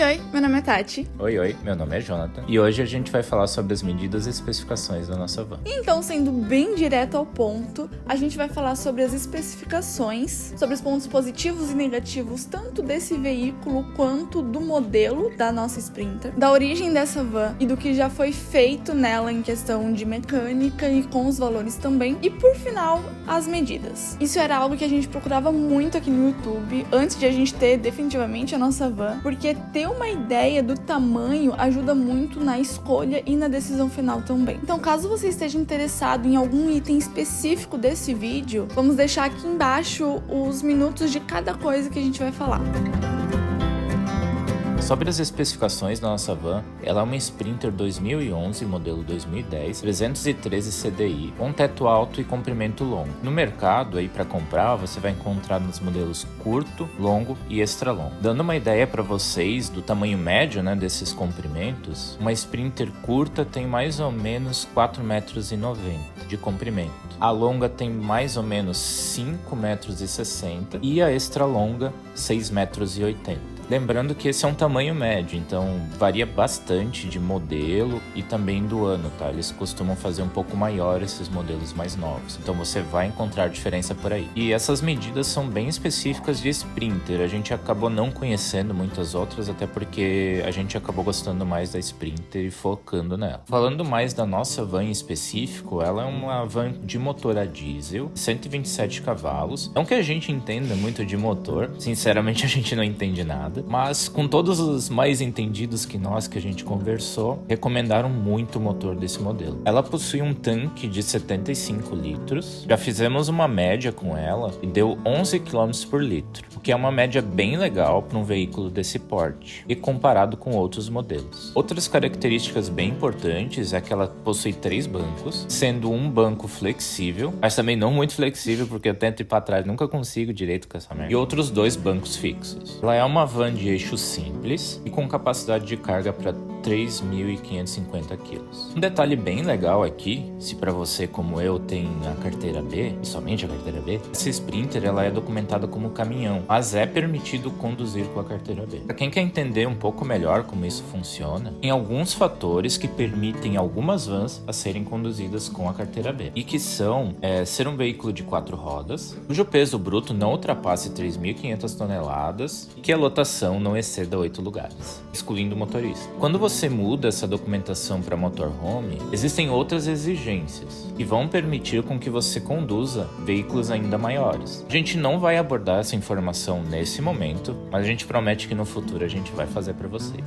Oi, meu nome é Tati. Oi, meu nome é Jonathan. E hoje a gente vai falar sobre as medidas e especificações da nossa van. Então, sendo bem direto ao ponto, a gente vai falar sobre as especificações, sobre os pontos positivos e negativos tanto desse veículo quanto do modelo da nossa Sprinter, da origem dessa van e do que já foi feito nela em questão de mecânica e com os valores também. E por final, as medidas. Isso era algo que a gente procurava muito aqui no YouTube, antes de a gente ter definitivamente a nossa van, porque ter uma ideia do tamanho ajuda muito na escolha e na decisão final também. Então, caso você esteja interessado em algum item específico desse vídeo, vamos deixar aqui embaixo os minutos de cada coisa que a gente vai falar. Sobre as especificações da nossa van, ela é uma Sprinter 2011, modelo 2010, 313 CDI, com teto alto e comprimento longo. No mercado, aí para comprar, você vai encontrar nos modelos curto, longo e extra longo. Dando uma ideia para vocês do tamanho médio, desses comprimentos, uma Sprinter curta tem mais ou menos 4,90 metros de comprimento. A longa tem mais ou menos 5,60 metros e a extra longa 6,80 metros. Lembrando que esse é um tamanho médio, então varia bastante de modelo e também do ano, tá? Eles costumam fazer um pouco maior esses modelos mais novos, então você vai encontrar diferença por aí. E essas medidas são bem específicas de Sprinter, a gente acabou não conhecendo muitas outras, até porque a gente acabou gostando mais da Sprinter e focando nela. Falando mais da nossa van em específico, ela é uma van de motor a diesel, 127 cavalos. Não que a gente entenda muito de motor, sinceramente a gente não entende nada. Mas com todos os mais entendidos que a gente conversou, recomendaram muito o motor desse modelo. Ela possui um tanque de 75 litros, já fizemos uma média com ela e deu 11 km por litro, o que é uma média bem legal para um veículo desse porte e comparado com outros modelos. Outras características bem importantes é que ela possui 3 bancos, sendo um banco flexível, mas também não muito flexível porque eu tento ir para trás, nunca consigo direito com essa merda, e outros 2 bancos fixos. Ela é uma van de eixo simples e com capacidade de carga para 3.550 kg. Um detalhe bem legal aqui, se para você como eu tem a carteira B, e somente a carteira B, essa Sprinter ela é documentada como caminhão, mas é permitido conduzir com a carteira B. Para quem quer entender um pouco melhor como isso funciona, tem alguns fatores que permitem algumas vans a serem conduzidas com a carteira B, e que são ser um veículo de 4 rodas, cujo peso bruto não ultrapasse 3.500 toneladas e que a lotação não exceda 8 lugares, excluindo o motorista. Quando você muda essa documentação para motorhome, existem outras exigências que vão permitir com que você conduza veículos ainda maiores. A gente não vai abordar essa informação nesse momento, mas a gente promete que no futuro a gente vai fazer para vocês.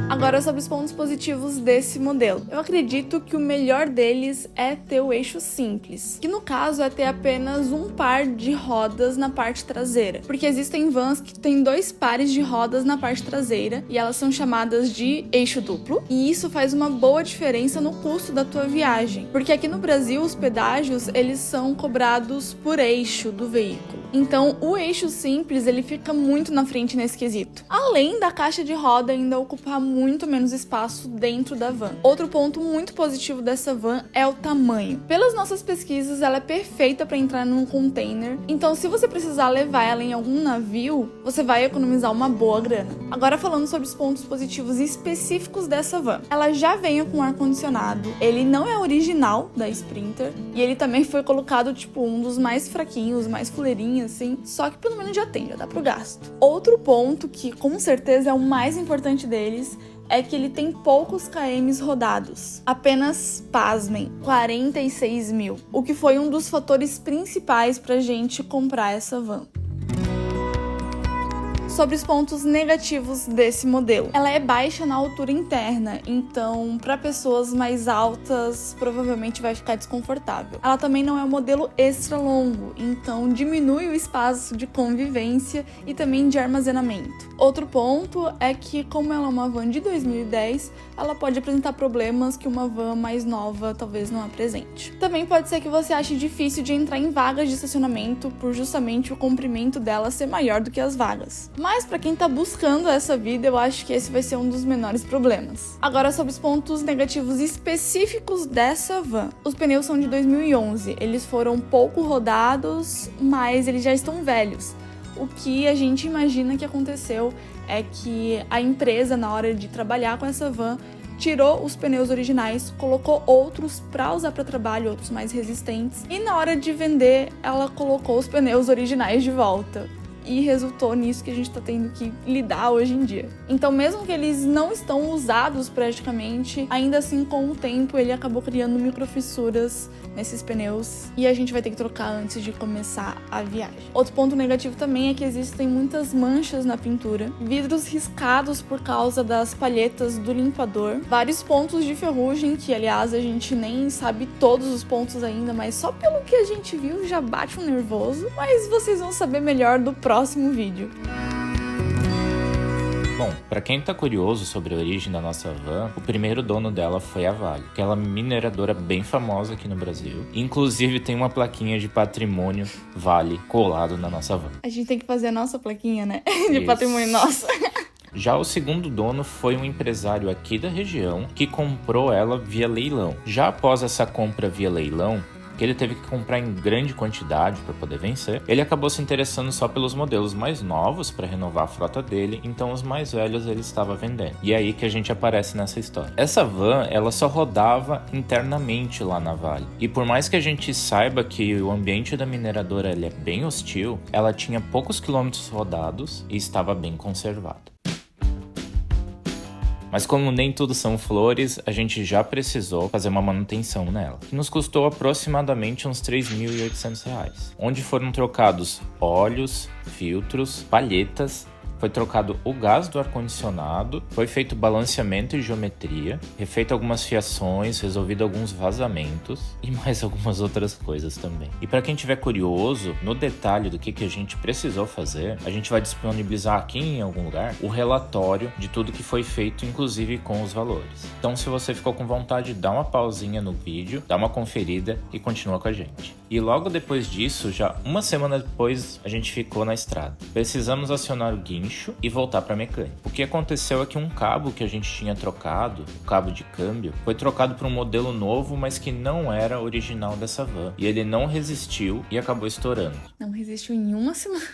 Agora sobre os pontos positivos desse modelo. Eu acredito que o melhor deles é ter o eixo simples, que no caso é ter apenas um par de rodas na parte traseira, porque existem vans que têm 2 pares de rodas na parte traseira e elas são chamadas de eixo duplo, e isso faz uma boa diferença no custo da tua viagem, porque aqui no Brasil os pedágios eles são cobrados por eixo do veículo. Então o eixo simples ele fica muito na frente nesse quesito, além da caixa de roda ainda ocupar muito menos espaço dentro da van. Outro ponto muito positivo dessa van é o tamanho. Pelas nossas pesquisas, ela é perfeita para entrar num container, então se você precisar levar ela em algum navio, você vai economizar uma boa grana. Agora falando sobre os pontos positivos específicos dessa van. Ela já vem com ar-condicionado, ele não é original da Sprinter, e ele também foi colocado um dos mais fraquinhos, mais fuleirinhos assim, só que pelo menos já dá pro gasto. Outro ponto que com certeza é o mais importante deles é que ele tem poucos km rodados, apenas, pasmem, 46 mil, o que foi um dos fatores principais pra gente comprar essa van. Sobre os pontos negativos desse modelo. Ela é baixa na altura interna, então para pessoas mais altas provavelmente vai ficar desconfortável. Ela também não é um modelo extra longo, então diminui o espaço de convivência e também de armazenamento. Outro ponto é que, como ela é uma van de 2010, ela pode apresentar problemas que uma van mais nova talvez não apresente. Também pode ser que você ache difícil de entrar em vagas de estacionamento por justamente o comprimento dela ser maior do que as vagas. Mas para quem tá buscando essa vida, eu acho que esse vai ser um dos menores problemas. Agora sobre os pontos negativos específicos dessa van. Os pneus são de 2011, eles foram pouco rodados, mas eles já estão velhos. O que a gente imagina que aconteceu é que a empresa, na hora de trabalhar com essa van, tirou os pneus originais, colocou outros para usar para trabalho, outros mais resistentes, e na hora de vender, ela colocou os pneus originais de volta. E resultou nisso que a gente está tendo que lidar hoje em dia. Então, mesmo que eles não estão usados praticamente, ainda assim, com o tempo, ele acabou criando microfissuras nesses pneus e a gente vai ter que trocar antes de começar a viagem. Outro ponto negativo também é que existem muitas manchas na pintura, vidros riscados por causa das palhetas do limpador, vários pontos de ferrugem, que aliás a gente nem sabe todos os pontos ainda, mas só pelo que a gente viu já bate um nervoso, mas vocês vão saber melhor do próximo vídeo. Bom, para quem tá curioso sobre a origem da nossa van, o primeiro dono dela foi a Vale, aquela mineradora bem famosa aqui no Brasil. Inclusive tem uma plaquinha de patrimônio Vale colado na nossa van. A gente tem que fazer a nossa plaquinha, né? De Isso. patrimônio nosso. Já o segundo dono foi um empresário aqui da região que comprou ela via leilão. Já após essa compra via leilão, que ele teve que comprar em grande quantidade para poder vencer, ele acabou se interessando só pelos modelos mais novos para renovar a frota dele, então os mais velhos ele estava vendendo. E é aí que a gente aparece nessa história. Essa van, ela só rodava internamente lá na Vale. E por mais que a gente saiba que o ambiente da mineradora ele é bem hostil, ela tinha poucos quilômetros rodados e estava bem conservada. Mas como nem tudo são flores, a gente já precisou fazer uma manutenção nela, que nos custou aproximadamente uns R$ 3.800, onde foram trocados óleos, filtros, palhetas, foi trocado o gás do ar-condicionado, foi feito balanceamento e geometria, refeito algumas fiações, resolvido alguns vazamentos e mais algumas outras coisas também. E para quem tiver curioso no detalhe do que a gente precisou fazer, a gente vai disponibilizar aqui em algum lugar o relatório de tudo que foi feito, inclusive com os valores. Então, se você ficou com vontade, dá uma pausinha no vídeo, dá uma conferida e continua com a gente. E logo depois disso, já uma semana depois, a gente ficou na estrada. Precisamos acionar o guincho e voltar para a mecânica. O que aconteceu é que um cabo que a gente tinha trocado, o cabo de câmbio, foi trocado para um modelo novo, mas que não era original dessa van. E ele não resistiu e acabou estourando. Não resistiu em uma semana,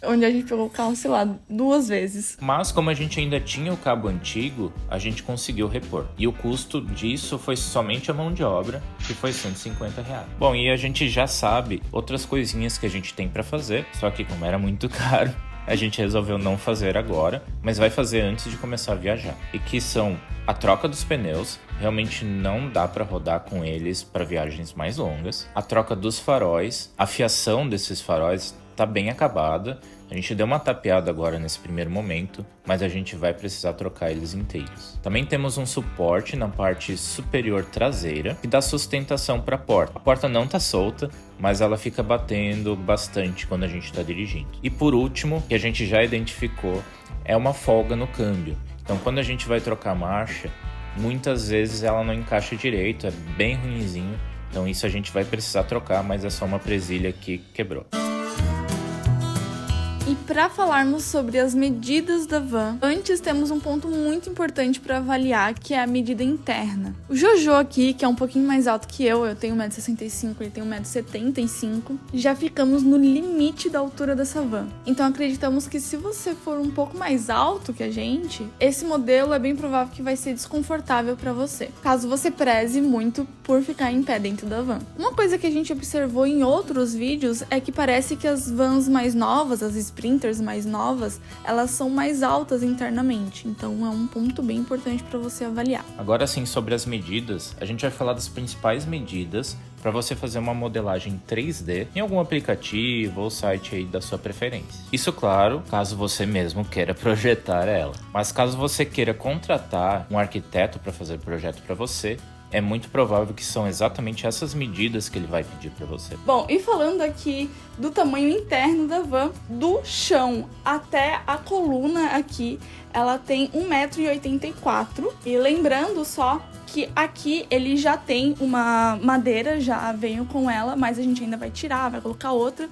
onde a gente pegou o carro, sei lá, 2 vezes. Mas como a gente ainda tinha o cabo antigo, a gente conseguiu repor. E o custo disso foi somente a mão de obra, que foi R$150. Bom, e a gente já sabe outras coisinhas que a gente tem para fazer, só que como era muito caro, a gente resolveu não fazer agora, mas vai fazer antes de começar a viajar. E que são a troca dos pneus, realmente não dá para rodar com eles para viagens mais longas. A troca dos faróis, a fiação desses faróis tá bem acabada. A gente deu uma tapeada agora nesse primeiro momento, mas a gente vai precisar trocar eles inteiros. Também temos um suporte na parte superior traseira que dá sustentação para a porta. A porta não tá solta, mas ela fica batendo bastante quando a gente está dirigindo. E por último, que a gente já identificou, é uma folga no câmbio. Então quando a gente vai trocar a marcha, muitas vezes ela não encaixa direito, é bem ruinzinho. Então isso a gente vai precisar trocar, mas é só uma presilha que quebrou. E para falarmos sobre as medidas da van, antes temos um ponto muito importante para avaliar, que é a medida interna. O Jojo aqui, que é um pouquinho mais alto que eu tenho 1,65 m, ele tem 1,75 m, já ficamos no limite da altura dessa van. Então acreditamos que se você for um pouco mais alto que a gente, esse modelo é bem provável que vai ser desconfortável para você, caso você preze muito por ficar em pé dentro da van. Uma coisa que a gente observou em outros vídeos é que parece que as vans mais novas, as sprinters mais novas, elas são mais altas internamente, então é um ponto bem importante para você avaliar. Agora sim, sobre as medidas, a gente vai falar das principais medidas para você fazer uma modelagem 3D em algum aplicativo ou site aí da sua preferência. Isso, claro, caso você mesmo queira projetar ela. Mas caso você queira contratar um arquiteto para fazer o projeto para você, é muito provável que são exatamente essas medidas que ele vai pedir para você. Bom, e falando aqui do tamanho interno da van, do chão até a coluna aqui, ela tem 1,84 m. E lembrando só que aqui ele já tem uma madeira, já veio com ela, mas a gente ainda vai tirar, vai colocar outra.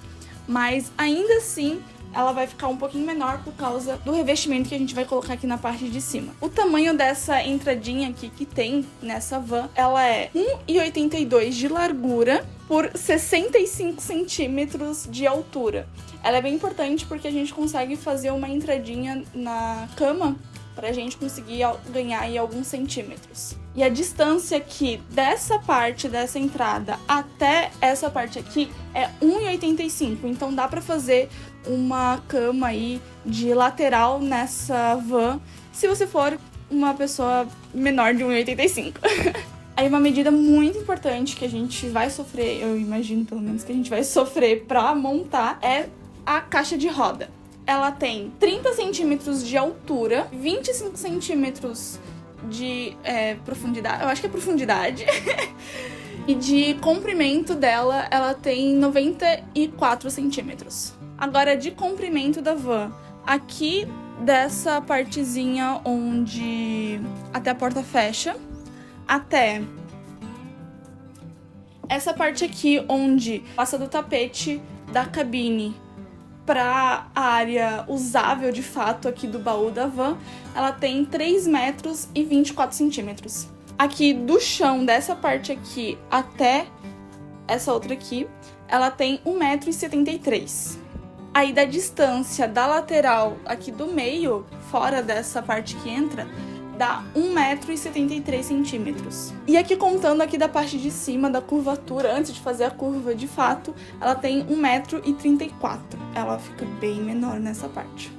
Mas ainda assim, ela vai ficar um pouquinho menor por causa do revestimento que a gente vai colocar aqui na parte de cima. O tamanho dessa entradinha aqui que tem nessa van, ela é 1,82 de largura por 65 centímetros de altura. Ela é bem importante porque a gente consegue fazer uma entradinha na cama pra gente conseguir ganhar aí alguns centímetros. E a distância aqui dessa parte dessa entrada até essa parte aqui é 1,85. Então dá pra fazer uma cama aí de lateral nessa van, se você for uma pessoa menor de 1,85. Aí uma medida muito importante que a gente vai sofrer, eu imagino pelo menos que a gente vai sofrer pra montar, é a caixa de roda. Ela tem 30 centímetros de altura, 25 centímetros de profundidade, eu acho que é profundidade, e de comprimento dela, ela tem 94 centímetros. Agora, de comprimento da van, aqui dessa partezinha onde até a porta fecha, até essa parte aqui onde passa do tapete da cabine para a área usável de fato aqui do baú da van, ela tem 3 metros e 24 centímetros. Aqui do chão dessa parte aqui até essa outra aqui, ela tem 1,73 m. Aí da distância da lateral aqui do meio, fora dessa parte que entra, dá 1,73 m. E aqui contando aqui da parte de cima, da curvatura, antes de fazer a curva de fato, ela tem 1,34 m. Ela fica bem menor nessa parte.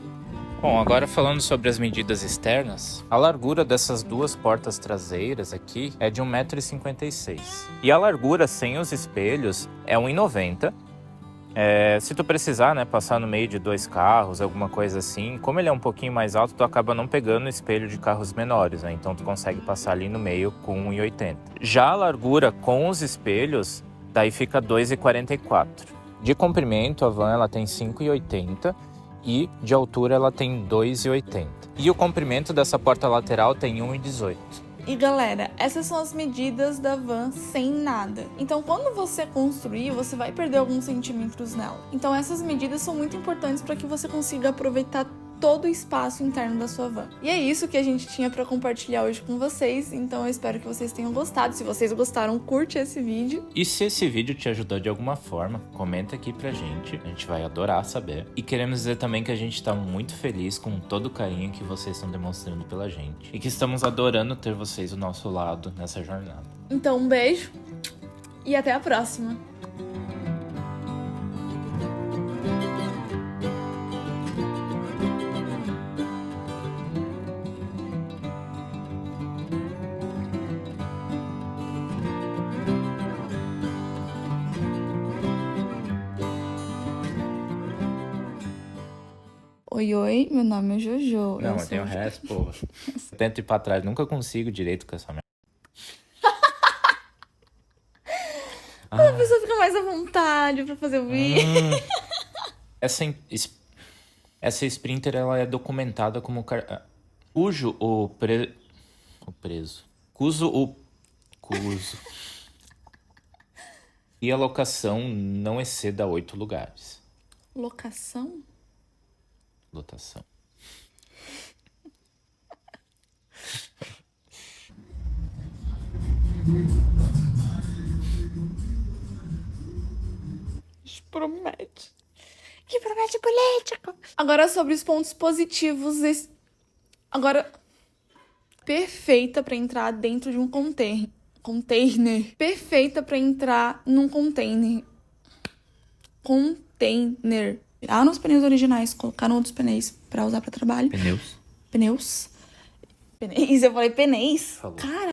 Bom, agora falando sobre as medidas externas, a largura dessas duas portas traseiras aqui é de 1,56 m. E a largura sem os espelhos é 1,90 m. Se tu precisar, né, passar no meio de 2 carros, alguma coisa assim, como ele é um pouquinho mais alto, tu acaba não pegando o espelho de carros menores, né? Então tu consegue passar ali no meio com 1,80 m. Já a largura com os espelhos, daí fica 2,44 m. De comprimento, a van ela tem 5,80 m e de altura ela tem 2,80 m. E o comprimento dessa porta lateral tem 1,18 m. E galera, essas são as medidas da van sem nada. Então quando você construir, você vai perder alguns centímetros nela. Então essas medidas são muito importantes para que você consiga aproveitar todo o espaço interno da sua van. E é isso que a gente tinha para compartilhar hoje com vocês, então eu espero que vocês tenham gostado. Se vocês gostaram, curte esse vídeo. E se esse vídeo te ajudou de alguma forma, comenta aqui pra gente, a gente vai adorar saber. E queremos dizer também que a gente tá muito feliz com todo o carinho que vocês estão demonstrando pela gente. E que estamos adorando ter vocês do nosso lado nessa jornada. Então um beijo e até a próxima! Oi, meu nome é Jojo. Não, eu tenho o resto, porra. Tento ir pra trás, nunca consigo direito com essa merda. A pessoa fica mais à vontade pra fazer o vídeo. Essa Sprinter, ela é documentada como cujo e a locação não exceda 8 lugares. Lotação. Promete. Que promete político. Agora sobre os pontos positivos. Agora, perfeita para entrar dentro de um container. Perfeita para entrar num container. Tiraram os pneus originais, colocaram outros pneus pra usar pra trabalho. Pneus. Eu falei pneus. Falou. Cara.